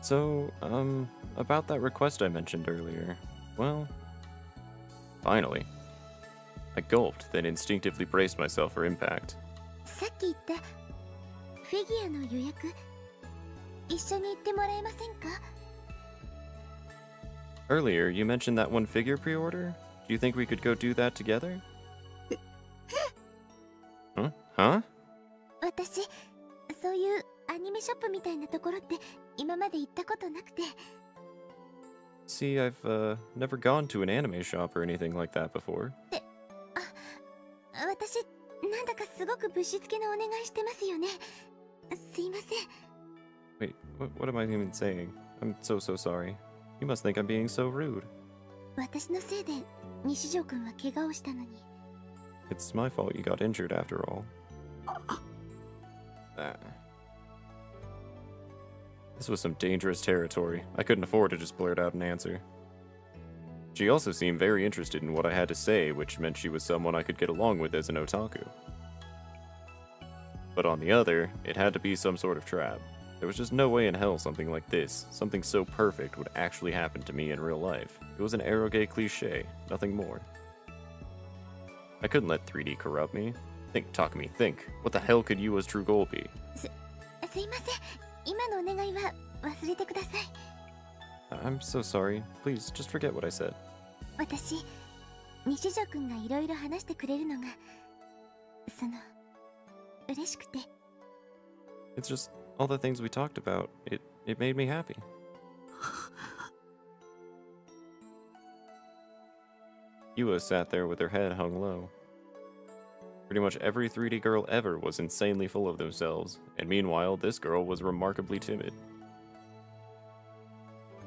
So, about that request I mentioned earlier. Well, finally. I gulped, then instinctively braced myself for impact. さっき言ったフィギュアの予約、一緒に行ってもらえませんか？ Earlier, you mentioned that one figure pre-order? Do you think we could go do that together? Huh? 私、そういうアニメショップみたいなところって今まで行ったことなくて。See, I've never gone to an anime shop or anything like that before. 私、なんだかすごくぶしつけなお願いしてますよね。すいません。Wait, what am I even saying? I'm so sorry. You must think I'm being so rude. 私のせいで西条くんは怪我をしたのに。It's my fault you got injured after all. This was some dangerous territory. I couldn't afford to just blurt out an answer. She also seemed very interested in what I had to say, which meant she was someone I could get along with as an otaku. But on the other, it had to be some sort of trap. There was just no way in hell something like this, something so perfect, would actually happen to me in real life. It was an eroge cliché, nothing more. I couldn't let 3D corrupt me. Think, Takumi, think. What the hell could Yua's true goal be? すいません。今のお願いは忘れてください。I'm so sorry. Please, just forget what I said. 私、西条くんがいろいろ話してくれるのが、嬉しくて。It's just all the things we talked about. It made me happy. Yua sat there with her head hung low. Pretty much every 3D girl ever was insanely full of themselves, and meanwhile, this girl was remarkably timid.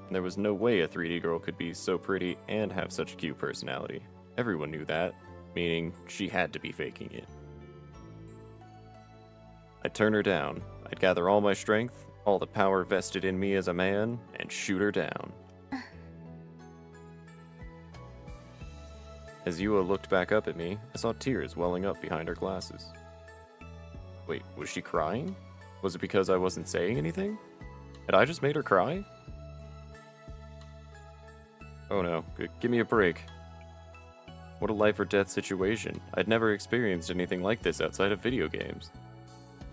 And there was no way a 3D girl could be so pretty and have such a cute personality. Everyone knew that, meaning she had to be faking it. I'd turn her down. I'd gather all my strength, all the power vested in me as a man, and shoot her down. As Yua looked back up at me, I saw tears welling up behind her glasses. Wait, was she crying? Was it because I wasn't saying anything? Had I just made her cry? Oh no, give me a break. What a life or death situation. I'd never experienced anything like this outside of video games.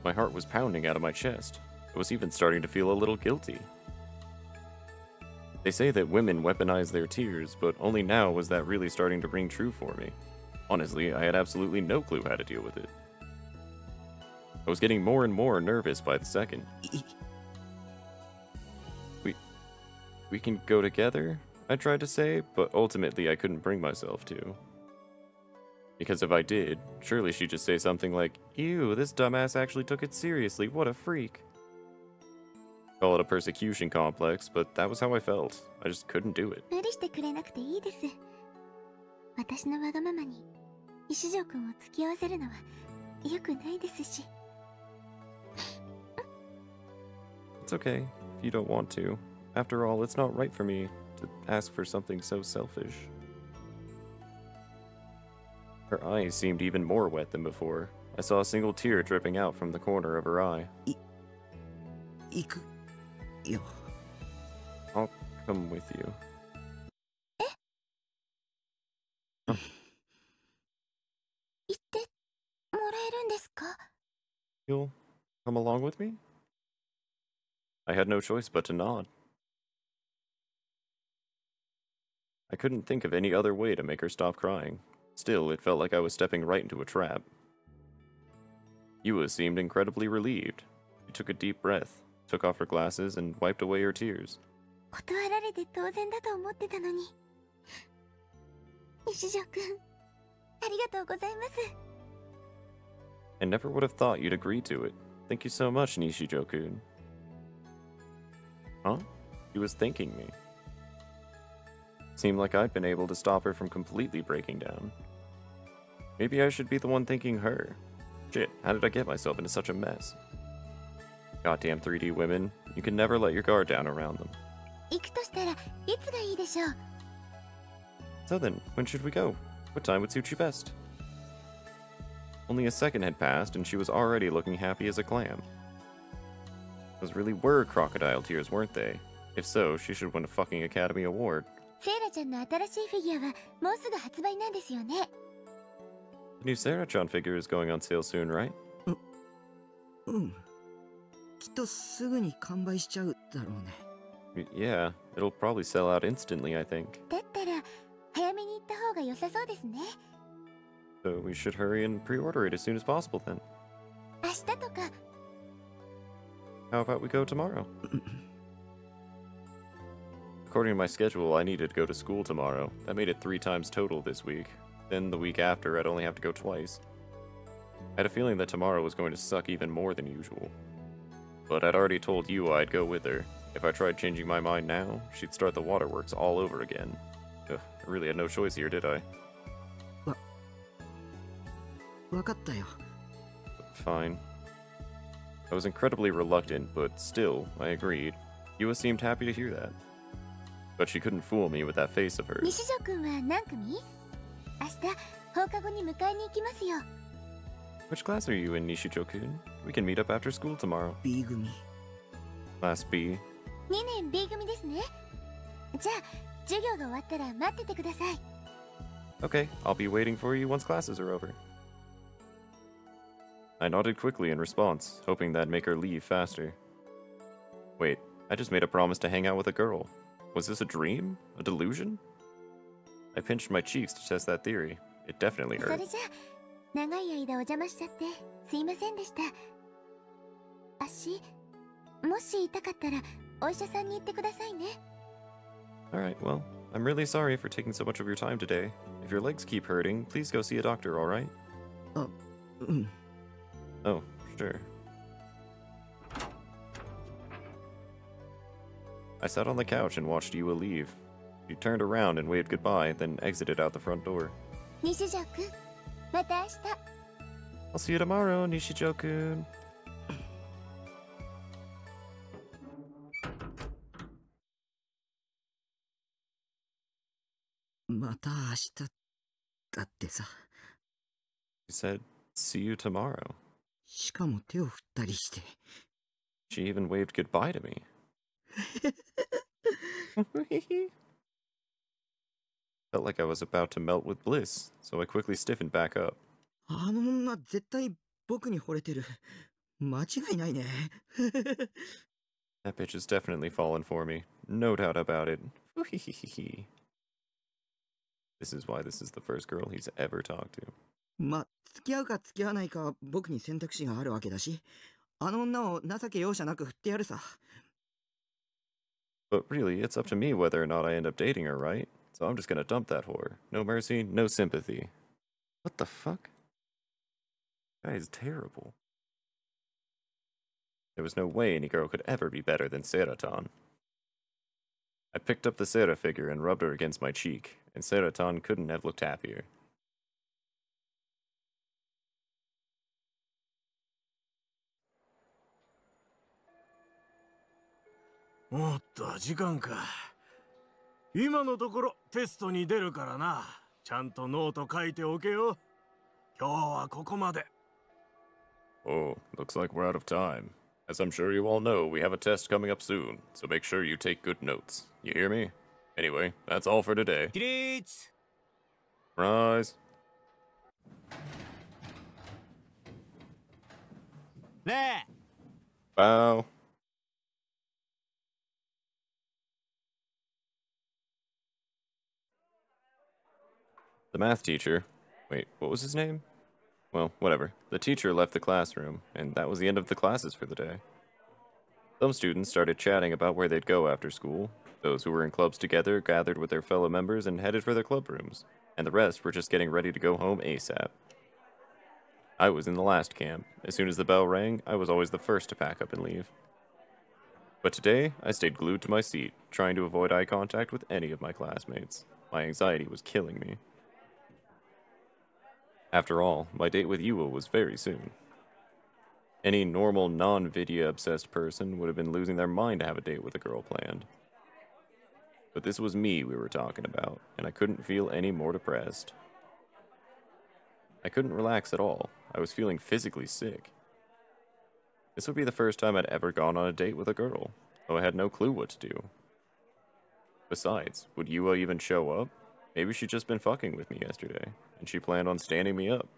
My heart was pounding out of my chest. I was even starting to feel a little guilty. They say that women weaponize their tears, but only now was that really starting to ring true for me. Honestly, I had absolutely no clue how to deal with it. I was getting more and more nervous by the second. We can go together? I tried to say, but ultimately I couldn't bring myself to. Because if I did, surely she'd just say something like, "Ew, this dumbass actually took it seriously, what a freak." Call it a persecution complex, but that was how I felt. I just couldn't do it. 無理してくれなくていいです。私のわがままに西条くんを付き合わせるのは良くないですし。It's okay, if you don't want to. After all, it's not right for me to ask for something so selfish. Her eyes seemed even more wet than before. I saw a single tear dripping out from the corner of her eye. 行くよ。I'll come with you. 行ってもらえるんですか？ You'll come along with me? I had no choice but to nod. I couldn't think of any other way to make her stop crying. Still, it felt like I was stepping right into a trap. Yua seemed incredibly relieved. She took a deep breath, took off her glasses, and wiped away her tears. 断られて当然だと思ってたのに。西条くん、ありがとうございます。I never would have thought you'd agree to it. Thank you so much, Nishijo-kun. Huh? He was thanking me. Seemed like I'd been able to stop her from completely breaking down. Maybe I should be the one thanking her. Shit, how did I get myself into such a mess? Goddamn 3D women, you can never let your guard down around them. 行くとしたらいつがいいでしょう？ So then, when should we go? What time would suit you best? Only a second had passed, and she was already looking happy as a clam. Those really were crocodile tears, weren't they? If so, she should win a fucking Academy Award. セイラちゃんの新しいフィギュアはもうすぐ発売なんですよね。The new Sarah-chan figure is going on sale soon, right? うん。きっとすぐに完売しちゃうだろうね。Yeah, it'll probably sell out instantly, I think. だったら早めに行った方が良さそうですね。So we should hurry and pre-order it as soon as possible then. 明日とか。How about we go tomorrow? According to my schedule, I needed to go to school tomorrow. That made it 3 times total this week. Then the week after, I'd only have to go twice. I had a feeling that tomorrow was going to suck even more than usual. But I'd already told Yua I'd go with her. If I tried changing my mind now, she'd start the waterworks all over again. Ugh, I really had no choice here, did I? わかったよ。 Fine. I was incredibly reluctant, but still, I agreed. Yua seemed happy to hear that. But she couldn't fool me with that face of hers. 西条くんは何組？明日放課後に迎えに行きますよ。Which class are you in, Nishijo-kun? We can meet up after school tomorrow. B 組。 Class B. 2年 B 組ですね。じゃあ授業が終わったら待っててください。 Okay, I'll be waiting for you once classes are over. I nodded quickly in response, hoping that'd make her leave faster. Wait, I just made a promise to hang out with a girl. Was this a dream? A delusion? I pinched my cheeks to test that theory. It definitely そ hurt. れじゃあ長い間お邪魔しちゃってすいませんでした。足もし痛かったらお医者さんに行ってくださいね。 Alright, well, I'm really sorry for taking so much of your time today. If your legs keep hurting, please go see a doctor, alright? あ、うん。 Oh, sure. I sat on the couch and watched Yua leave. She turned around and waved goodbye, then exited out the front door. 西条くん、また明日。 I'll see you tomorrow, Nishijo-kun. また明日だってさ。 She said, see you tomorrow. しかも手を振ったりして。 She even waved goodbye to me. Felt like I was about to melt with bliss, so I quickly stiffened back up. あの女絶対僕に惚れてる。間違いないね。 That bitch has definitely fallen for me. No doubt about it. This is why this is the first girl he's ever talked to. ま、付き合うか付き合わないかは僕に選択肢があるわけだし、あの女を情け容赦なく振ってやるさ。 But really, it's up to me whether or not I end up dating her, right? So I'm just gonna dump that whore. No mercy, no sympathy. What the fuck? That guy is terrible. There was no way any girl could ever be better than Seratan. I picked up the Sera figure and rubbed her against my cheek, and Seratan couldn't have looked happier. おっと、時間か。今のところテストに出るからな。ちゃんとノート書いておけよ。今日はここまで。 Oh, looks like we're out of time. As I'm sure you all know, we have a test coming up soon, so make sure you take good notes. You hear me? Anyway, that's all for today. 起立。 Rise. ねえ。 Bow. The math teacher. Wait, what was his name? Well, whatever. The teacher left the classroom, and that was the end of the classes for the day. Some students started chatting about where they'd go after school. Those who were in clubs together gathered with their fellow members and headed for their club rooms, and the rest were just getting ready to go home ASAP. I was in the last camp. As soon as the bell rang, I was always the first to pack up and leave. But today, I stayed glued to my seat, trying to avoid eye contact with any of my classmates. My anxiety was killing me. After all, my date with Yua was very soon. Any normal, non-video obsessed person would have been losing their mind to have a date with a girl planned. But this was me we were talking about, and I couldn't feel any more depressed. I couldn't relax at all. I was feeling physically sick. This would be the first time I'd ever gone on a date with a girl, though I had no clue what to do. Besides, would Yua even show up? Maybe she'd just been fucking with me yesterday, and she planned on standing me up.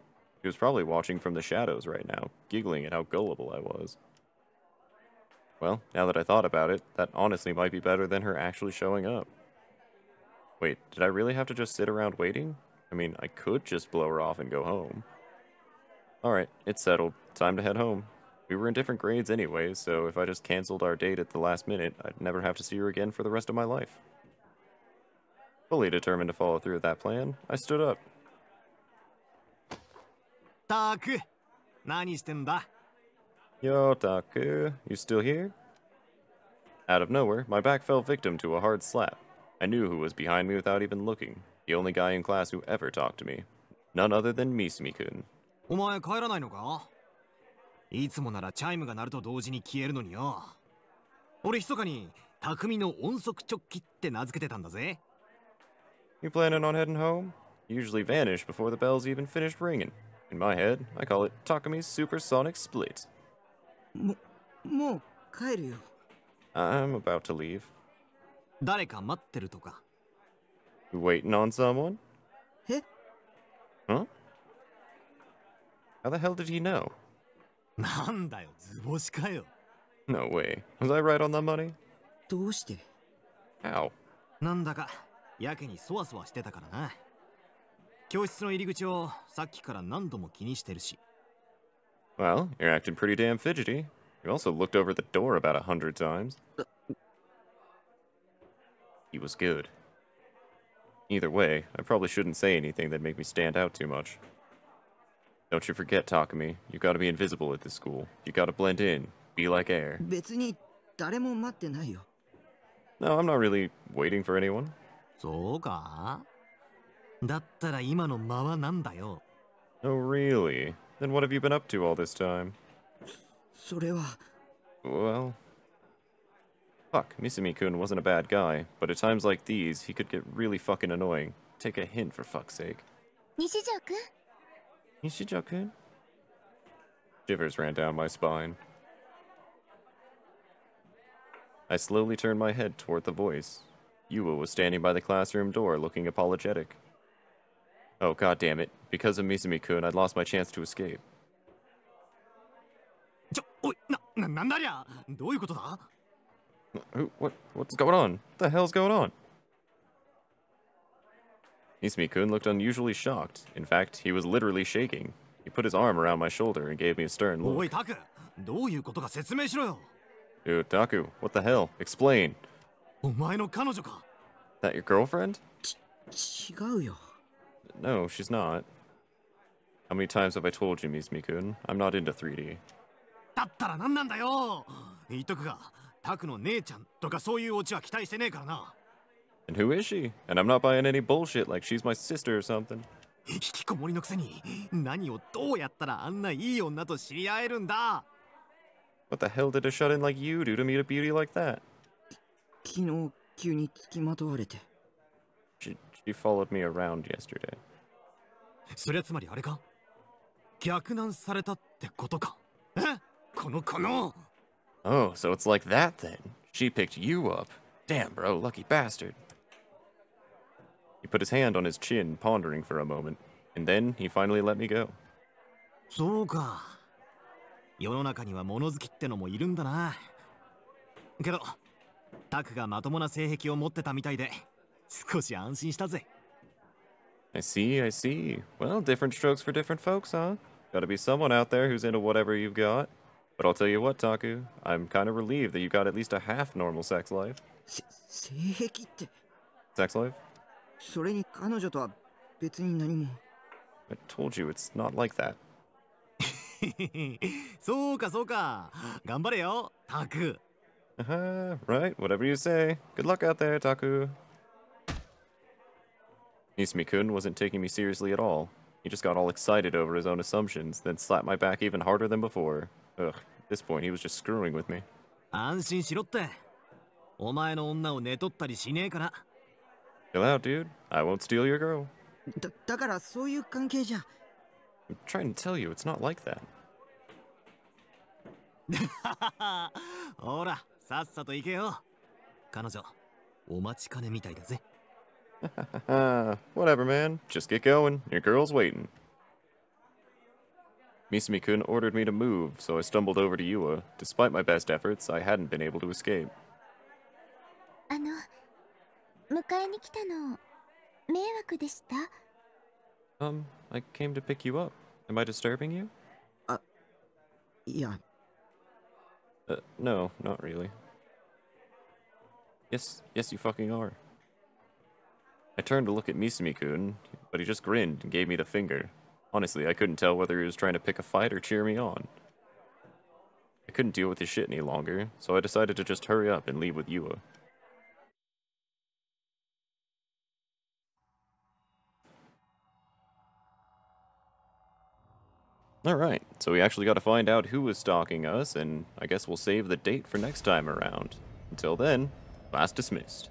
She was probably watching from the shadows right now, giggling at how gullible I was. Well, now that I thought about it, that honestly might be better than her actually showing up. Wait, did I really have to just sit around waiting? I mean, I could just blow her off and go home. Alright, it's settled. Time to head home. We were in different grades anyway, so if I just canceled our date at the last minute, I'd never have to see her again for the rest of my life. Fully determined to follow through with that plan, I stood up. たく、何してんだ? Yo, Taku, you still here? Out of nowhere, my back fell victim to a hard slap. I knew who was behind me without even looking. The only guy in class who ever talked to me. None other than Misumi-kun. お前帰らないのか? いつもならチャイムが鳴ると同時に消えるのによ。俺密かに匠の音速直帰って名付けてたんだぜ。 You planning on heading home? You usually vanish before the bells even finished ringing. In my head, I call it Takami's Supersonic Split. もう帰るよ。 I'm about to leave. 誰か待ってるとか。 You waiting on someone? え Huh? How the hell did he know? なんだよ、図星かよ。 No way. Was I right on the money? どうして How? なんだか、やけにそわそわしてたからな。教室の入り口をさっきから何度も気にしてるし。 Well, you're acting pretty damn fidgety. You also looked over the door about 100 times. He was good. Either way, I probably shouldn't say anything that'd make me stand out too much. Don't you forget, Takami, you gotta be invisible at this school. You gotta blend in, be like air. 別に誰も待ってないよ。 No, I'm not really waiting for anyone. そうかだったら今の間はなんだよ。 Oh, really? Then what have you been up to all this time? それは Well... Fuck, Misumi-kun wasn't a bad guy, but at times like these, he could get really fucking annoying. Take a hint, for fuck's sake. 西条くん Nishijo-kun? Shivers ran down my spine. I slowly turned my head toward the voice. Yua was standing by the classroom door, looking apologetic. Oh, god damn it. Because of Misumi-kun, I'd lost my chance to escape. おい、なんだりゃどういうことだ What's going on? What the hell's going on? Misumi-kun looked unusually shocked. In fact, he was literally shaking. He put his arm around my shoulder and gave me a stern お look. い、タクどういうことか説明しろよ Dude, Taku, what the hell? Explain. お前の彼女か That your girlfriend? 違うよ。 No, she's not. How many times have I told you, Misumi-kun? I'm not into 3D. だったら何なんだよ言っとくがタクの姉ちゃんとかそういうオチは期待してねえからな And who is she? And I'm not buying any bullshit like she's my sister or something. 引きこもりのくせに何をどうやったらあんないい女と知り合えるんだ What the hell did a shut-in like you do to meet a beauty like that? 昨日急に付きまとわれて。 She followed me around yesterday. そりゃつまりあれか逆難されたってことかえこの Oh, so it's like that then. She picked you up. Damn, bro, lucky bastard. He put his hand on his chin, pondering for a moment, and then he finally let me go. そうか世の中には物好きってのもいるんだなけどタクがまともな性癖を持ってたみたいで少し安心したぜ I see, I see. Well, different strokes for different folks, huh? Gotta be someone out there who's into whatever you've got. But I'll tell you what, Taku, I'm kind of relieved that you got at least a half normal sex life. 性癖って Sex life? それに彼女とは別に何も。 I told you it's not like that. そうかそうか頑張れよタク Right, whatever you say. Good luck out there, Taku. Misumi-kun wasn't taking me seriously at all. He just got all excited over his own assumptions, then slapped my back even harder than before. Ugh, at this point he was just screwing with me. 安心しろってお前の女を寝取ったりしねえから Chill out, dude. I won't steal your girl. だからそういう関係じゃ。 I'm trying to tell you, it's not like that. ほらさっさと行けよ彼女お待ちかねみたいだぜ Whatever, man. Just get going. Your girl's waiting. Misumi-kun ordered me to move, so I stumbled over to Yua. Despite my best efforts, I hadn't been able to escape. 迎えに来たの迷惑でした I came to pick you up. Am I disturbing you? いや、 No, not really. Yes, you fucking are. I turned to look at Misumi-kun, but he just grinned and gave me the finger. Honestly, I couldn't tell whether he was trying to pick a fight or cheer me on. I couldn't deal with his shit any longer, so I decided to just hurry up and leave with Yua. Alright, so we actually got to find out who was stalking us, and I guess we'll save the date for next time around. Until then, class dismissed.